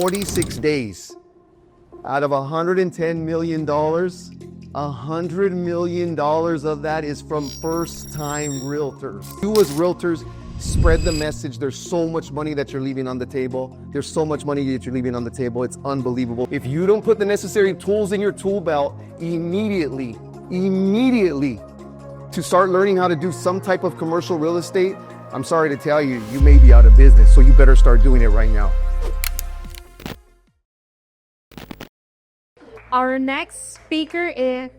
46 days. Out of $110 million, $100 million of that is from first-time realtors. You as realtors, spread the message. There's so much money that you're leaving on the table. There's so much money that you're leaving on the table. It's unbelievable. If you don't put the necessary tools in your tool belt immediately to start learning how to do some type of commercial real estate, I'm sorry to tell you, you may be out of business. So you better start doing it right now. Our next speaker is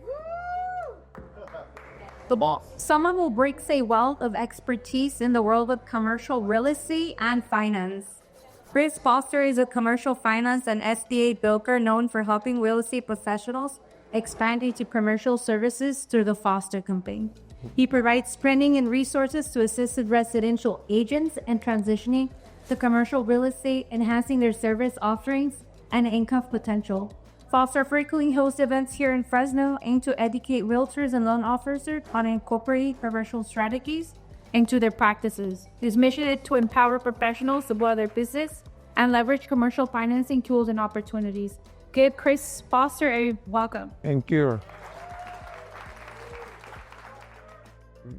the boss. Someone who brings a wealth of expertise in the world of commercial real estate and finance. Chris Foster is a commercial finance and SBA broker known for helping real estate professionals expand into commercial services through the Foster Company. He provides training and resources to assist residential agents in transitioning to commercial real estate, enhancing their service offerings and income potential. Foster frequently hosts events here in Fresno aimed to educate realtors and loan officers on incorporating commercial strategies into their practices. His mission is to empower professionals to grow their business and leverage commercial financing tools and opportunities. Give Chris Foster a welcome. Thank you.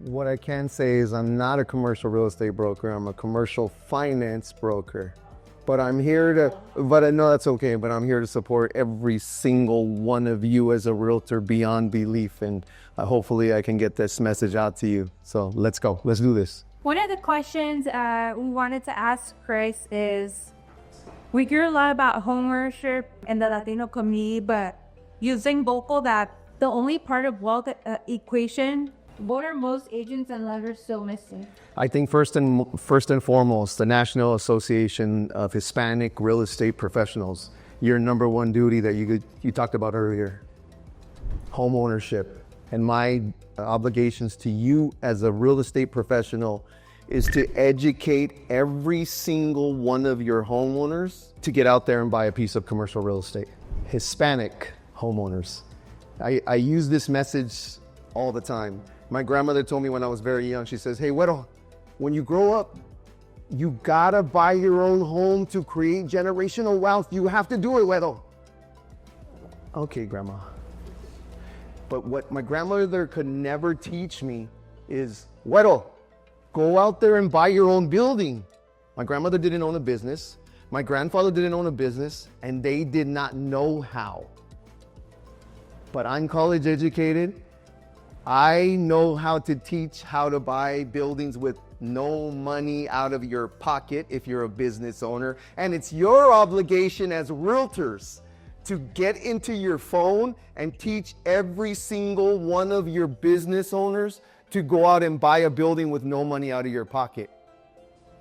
What I can say is I'm not a commercial real estate broker. I'm a commercial finance broker. But I'm here to, no, that's okay. But I'm here to support every single one of you as a realtor beyond belief. And hopefully I can get this message out to you. So let's go. Let's do this. One of the questions we wanted to ask Chris is, we hear a lot about homeownership in the Latino community, but using vocal that the only part of wealth equation, what are most agents and lenders still missing? I think first and foremost, the National Association of Hispanic Real Estate Professionals, your number one duty that you talked about earlier, home ownership. And my obligations to you as a real estate professional is to educate every single one of your homeowners to get out there and buy a piece of commercial real estate. Hispanic homeowners. I use this message all the time. My grandmother told me when I was very young, she says, hey, Güero, when you grow up, you gotta buy your own home to create generational wealth. You have to do it, Güero. Okay, Grandma. But what my grandmother could never teach me is, Güero, go out there and buy your own building. My grandmother didn't own a business. My grandfather didn't own a business, and they did not know how. But I'm college educated. I know how to teach how to buy buildings with no money out of your pocket if you're a business owner. And it's your obligation as realtors to get into your phone and teach every single one of your business owners to go out and buy a building with no money out of your pocket.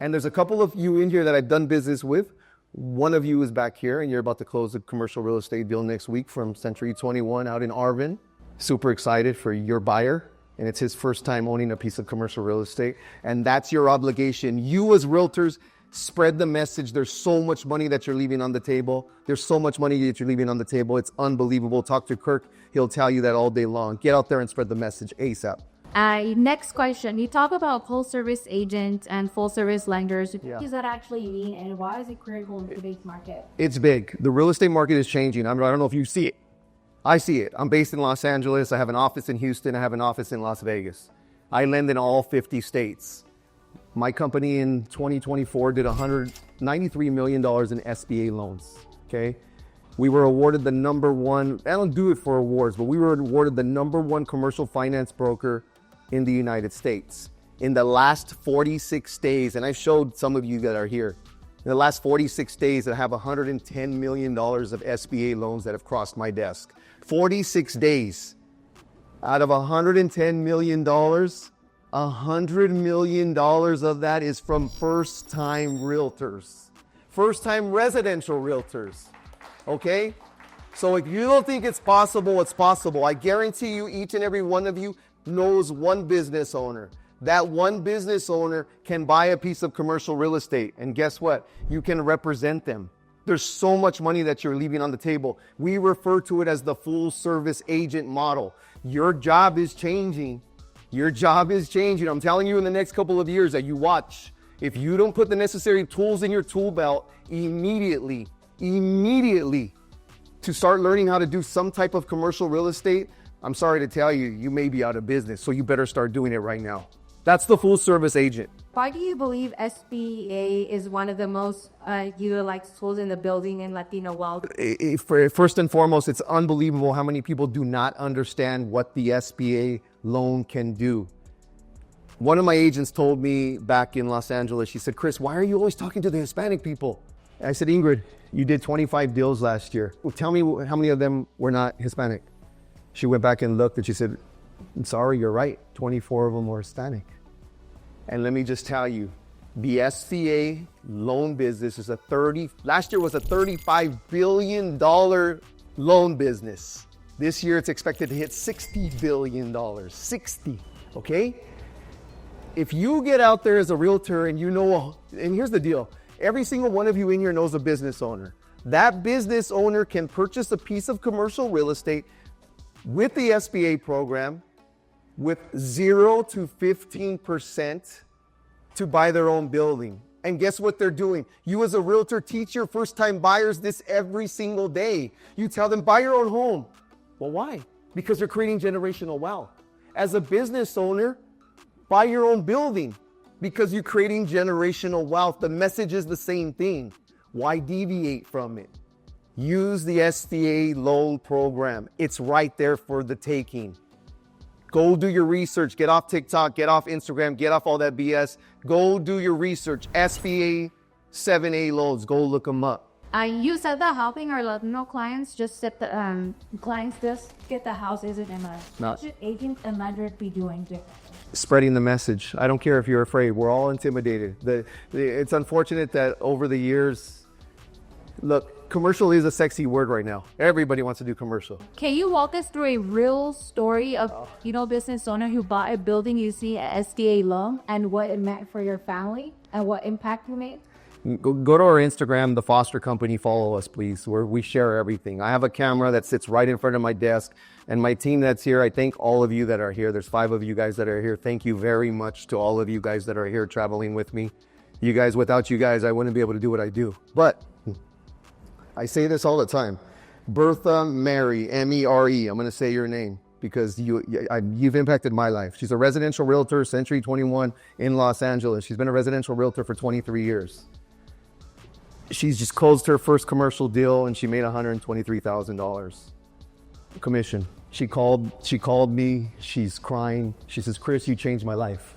And there's a couple of you in here that I've done business with. One of you is back here, and you're about to close a commercial real estate deal next week from Century 21 out in Arvin. Super excited for your buyer, and it's his first time owning a piece of commercial real estate. And that's your obligation. You as realtors, spread the message. There's so much money that you're leaving on the table. There's so much money that you're leaving on the table. It's unbelievable. Talk to Kirk. He'll tell you that all day long. Get out there and spread the message ASAP. Next question. You talk about full service agents and full service lenders. What does that actually mean, and why is it critical in today's market? It's big. The real estate market is changing. I don't know if you see it. I see it. I'm based in Los Angeles. I have an office in Houston. I have an office in Las Vegas. I lend in all 50 states. My company in 2024 did $193 million in SBA loans, okay? We were awarded the number one, I don't do it for awards, but we were awarded the number one commercial finance broker in the United States. In the last 46 days, and I showed some of you that are here, in the last 46 days, I have $110 million of SBA loans that have crossed my desk. 46 days. Out of $110 million, $100 million of that is from first-time realtors. First-time residential realtors, okay? So if you don't think it's possible, it's possible. I guarantee you, each and every one of you knows one business owner. That one business owner can buy a piece of commercial real estate. And guess what? You can represent them. There's so much money that you're leaving on the table. We refer to it as the full service agent model. Your job is changing. Your job is changing. I'm telling you, in the next couple of years that you watch, if you don't put the necessary tools in your tool belt immediately immediately to start learning how to do some type of commercial real estate, I'm sorry to tell you, you may be out of business. So you better start doing it right now. That's the full service agent. Why do you believe SBA is one of the most utilized tools in the building in Latino wealth? First and foremost, it's unbelievable how many people do not understand what the SBA loan can do. One of my agents told me back in Los Angeles, she said, Chris, why are you always talking to the Hispanic people? I said, Ingrid, you did 25 deals last year. Well, tell me how many of them were not Hispanic. She went back and looked and she said, I'm sorry, you're right. 24 of them were Hispanic. And let me just tell you, the SBA loan business is last year was a $35 billion loan business. This year it's expected to hit $60 billion, 60, okay? If you get out there as a realtor and you know, and here's the deal, every single one of you in here knows a business owner. That business owner can purchase a piece of commercial real estate with the SBA program with 0 to 15% to buy their own building. And guess what they're doing? You as a realtor teach your first-time buyers this every single day. You tell them, buy your own home. Well, why? Because they're creating generational wealth. As a business owner, buy your own building because you're creating generational wealth. The message is the same thing. Why deviate from it? Use the SBA loan program. It's right there for the taking. Go do your research. Get off TikTok, get off Instagram, get off all that BS. Go do your research. SBA 7A loans. Go look them up. You said that helping our Latino clients just get the get the house isn't enough. What should agents and lenders be doing differently? Spreading the message. I don't care if you're afraid. We're all intimidated. It's unfortunate that over the years, look, commercial is a sexy word right now. Everybody wants to do commercial. Can you walk us through a real story of business owner who bought a building using an SBA loan and what it meant for your family and what impact you made? Go to our Instagram, The Foster Company. Follow us, please, where we share everything. I have a camera that sits right in front of my desk, and my team that's here, I thank all of you that are here. There's 5 of you guys that are here. Thank you very much to all of you guys that are here traveling with me. You guys, without you guys, I wouldn't be able to do what I do. But I say this all the time. Bertha Mary, M-E-R-E. I'm going to say your name because you've impacted my life. She's a residential realtor, Century 21 in Los Angeles. She's been a residential realtor for 23 years. She's just closed her first commercial deal and she made $123,000 commission. She called me. She's crying. She says, Chris, you changed my life.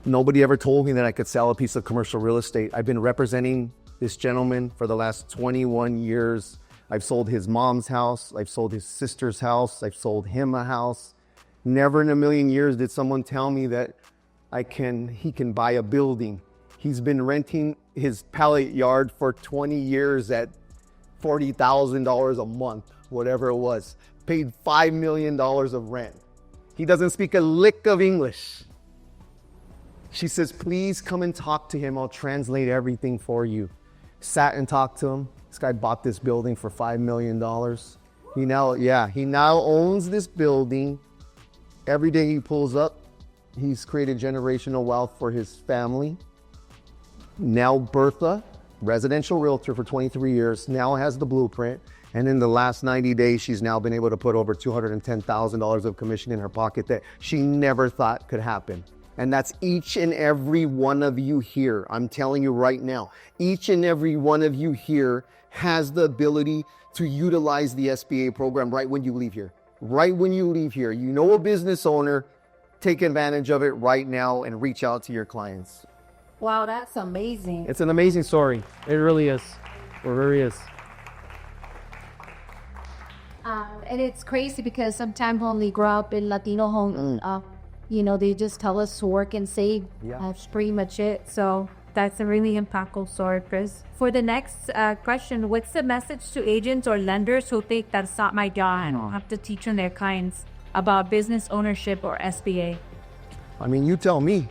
Nobody ever told me that I could sell a piece of commercial real estate. I've been representing this gentleman for the last 21 years. I've sold his mom's house. I've sold his sister's house. I've sold him a house. Never in a million years did someone tell me that he can buy a building. He's been renting his pallet yard for 20 years at $40,000 a month, whatever it was. Paid $5 million of rent. He doesn't speak a lick of English. She says, please come and talk to him. I'll translate everything for you. Sat and talked to him. This guy bought this building for $5 million. He now owns this building. Every day he pulls up, he's created generational wealth for his family. Now Bertha, residential realtor for 23 years, now has the blueprint. And in the last 90 days, she's now been able to put over $210,000 of commission in her pocket that she never thought could happen. And that's each and every one of you here. I'm telling you right now, each and every one of you here has the ability to utilize the SBA program right when you leave here. Right when you leave here. You know a business owner, take advantage of it right now and reach out to your clients. Wow, that's amazing. It's an amazing story. It really is. It really is. And it's crazy because sometimes when we grow up in Latino homes, they just tell us to work and save. Yeah. That's pretty much it. So that's a really impactful story, Chris. For the next question, what's the message to agents or lenders who think that's not my job and don't have to teach on their clients about business ownership or SBA? I mean, you tell me.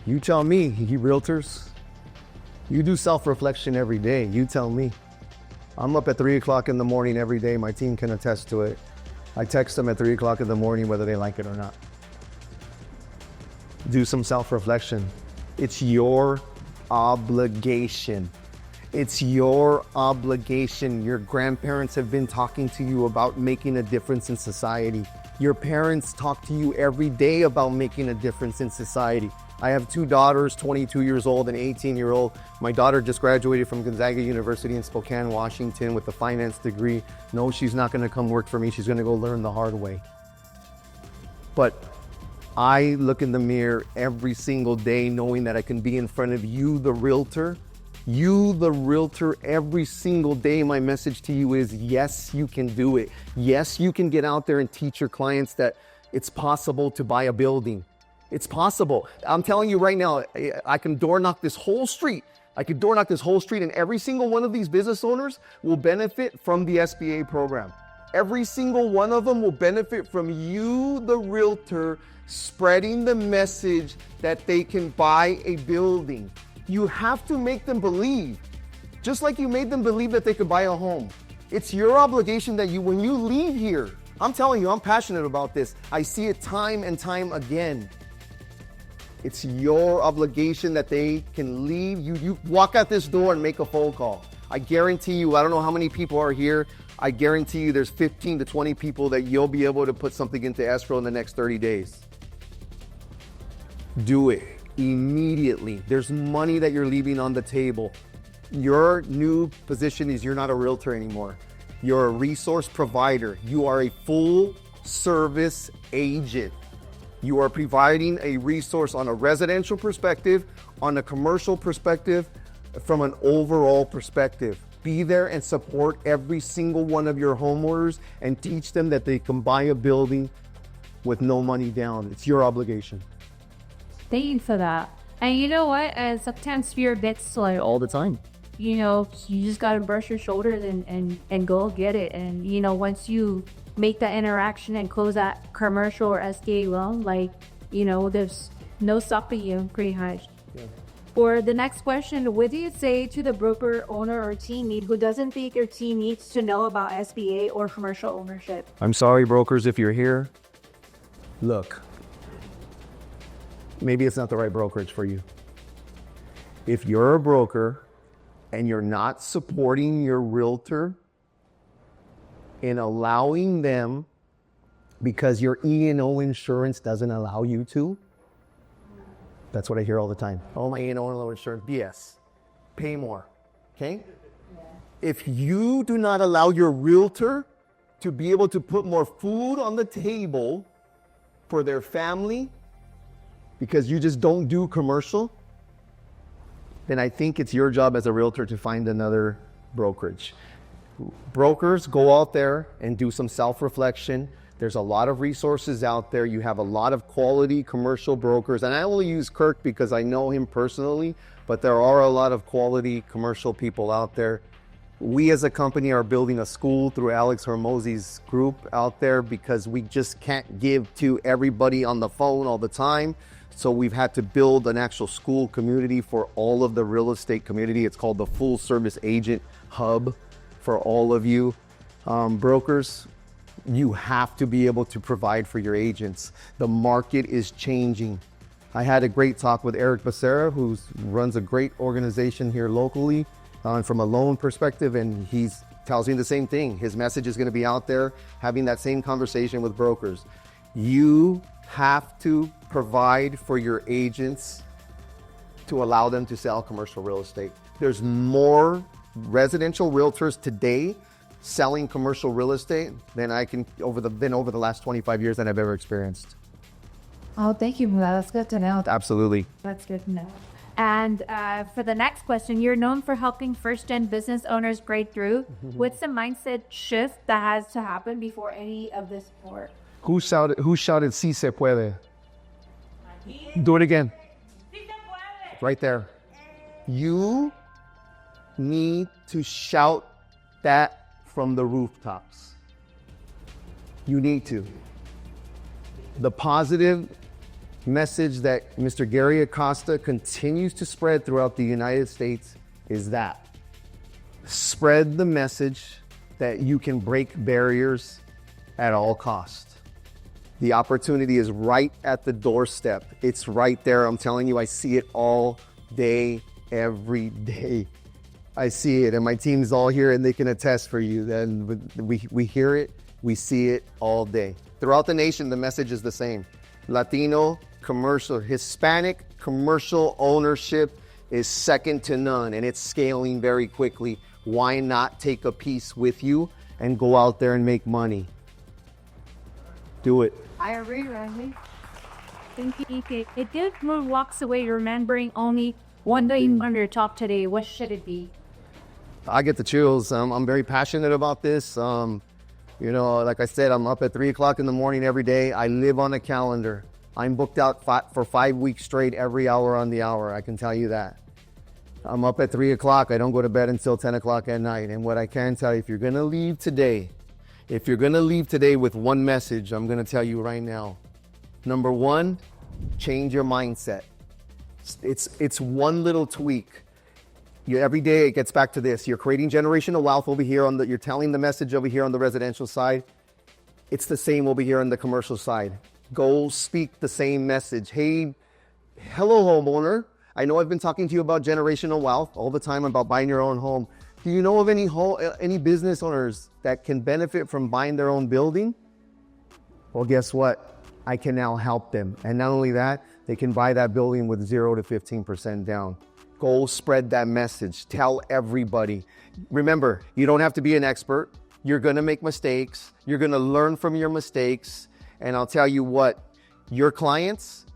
You tell me, you realtors. You do self-reflection every day. You tell me. I'm up at 3 o'clock in the morning every day. My team can attest to it. I text them at 3 o'clock in the morning whether they like it or not. Do some self-reflection. It's your obligation. It's your obligation. Your grandparents have been talking to you about making a difference in society. Your parents talk to you every day about making a difference in society. I have two daughters, 22 years old and 18-year-old. My daughter just graduated from Gonzaga University in Spokane, Washington with a finance degree. No, she's not gonna come work for me. She's gonna go learn the hard way. But I look in the mirror every single day knowing that I can be in front of you, the realtor. You, the realtor, every single day, my message to you is, yes, you can do it. Yes, you can get out there and teach your clients that it's possible to buy a building. It's possible. I'm telling you right now, I can door knock this whole street. I could door knock this whole street, and every single one of these business owners will benefit from the SBA program. Every single one of them will benefit from you, the realtor, spreading the message that they can buy a building. You have to make them believe, just like you made them believe that they could buy a home. It's your obligation that you, when you leave here, I'm telling you, I'm passionate about this. I see it time and time again. It's your obligation that they can leave. You walk out this door and make a phone call. I guarantee you, I don't know how many people are here. I guarantee you there's 15 to 20 people that you'll be able to put something into escrow in the next 30 days. Do it immediately. There's money that you're leaving on the table. Your new position is you're not a realtor anymore. You're a resource provider. You are a full service agent. You are providing a resource on a residential perspective, on a commercial perspective, from an overall perspective. Be there and support every single one of your homeowners and teach them that they can buy a building with no money down. It's your obligation. Thank you for that. And you know what? Sometimes fear gets slow. All the time. You know, you just gotta brush your shoulders and go get it. And you know, once you make that interaction and close that commercial or SDA loan, like, you know, there's no stopping you pretty much. Yeah. For the next question, what do you say to the broker, owner, or team lead who doesn't think their team needs to know about SBA or commercial ownership? I'm sorry, brokers, if you're here. Look, maybe it's not the right brokerage for you. If you're a broker and you're not supporting your realtor in allowing them because your E&O insurance doesn't allow you to, that's what I hear all the time. Oh, my E&O insurance, BS. Pay more, okay? Yeah. If you do not allow your realtor to be able to put more food on the table for their family because you just don't do commercial, then I think it's your job as a realtor to find another brokerage. Brokers, go out there and do some self-reflection. There's a lot of resources out there. You have a lot of quality commercial brokers. And I only use Kirk because I know him personally, but there are a lot of quality commercial people out there. We as a company are building a school through Alex Hormozzi's group out there because we just can't give to everybody on the phone all the time. So we've had to build an actual school community for all of the real estate community. It's called the Full Service Agent Hub for all of you. Brokers, you have to be able to provide for your agents. The market is changing. I had a great talk with Eric Becerra, who runs a great organization here locally from a loan perspective, and he tells me the same thing. His message is going to be out there having that same conversation with brokers. You have to provide for your agents to allow them to sell commercial real estate. There's more residential realtors today selling commercial real estate than over the last 25 years that I've ever experienced. Oh, thank you for that. That's good to know. Absolutely. That's good to know. And for the next question, you're known for helping first-gen business owners break through. What's the mindset shift that has to happen before any of this work? Who shouted "Si se puede"? Do it again. Right there. You need to shout that from the rooftops. You need to. The positive message that Mr. Gary Acosta continues to spread throughout the United States is that. Spread the message that you can break barriers at all costs. The opportunity is right at the doorstep. It's right there. I'm telling you, I see it all day, every day. I see it, and my team's all here, and they can attest for you. Then we hear it, we see it all day. Throughout the nation, the message is the same. Latino commercial, Hispanic commercial ownership is second to none, and it's scaling very quickly. Why not take a piece with you and go out there and make money? Do it. I agree, Randy. Thank you, Ike. If this move walks away remembering only one thing on your top today, what should it be? I get the chills. I'm very passionate about this. You know, like I said, I'm up at 3 o'clock in the morning every day. I live on a calendar. I'm booked out for 5 weeks straight, every hour on the hour. I can tell you that. I'm up at 3 o'clock. I don't go to bed until 10 o'clock at night. And what I can tell you, if you're going to leave today with one message, I'm going to tell you right now. Number one, change your mindset. It's one little tweak. Every day it gets back to this. You're creating generational wealth over here you're telling the message over here on the residential side. It's the same over here on the commercial side. Go speak the same message. Hey, hello homeowner. I know I've been talking to you about generational wealth all the time, about buying your own home. Do you know of any business owners that can benefit from buying their own building? Well, guess what? I can now help them. And not only that, they can buy that building with 0 to 15% down. Go spread that message. Tell everybody. Remember, you don't have to be an expert. You're going to make mistakes. You're going to learn from your mistakes. And I'll tell you what, your clients,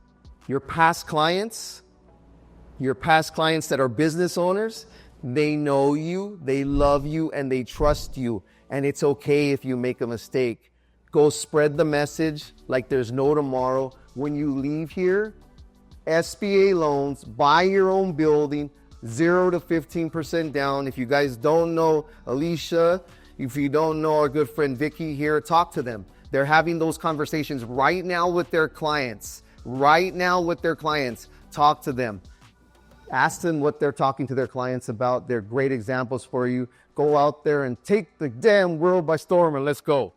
your past clients that are business owners, they know you, they love you, and they trust you. And it's okay if you make a mistake. Go spread the message like there's no tomorrow. When you leave here, SBA loans, buy your own building, 0 to 15% down. If you guys don't know Alicia, if you don't know our good friend Vicky here, talk to them. They're having those conversations right now with their clients. Talk to them. Ask them what they're talking to their clients about. They're great examples for you. Go out there and take the damn world by storm and let's go.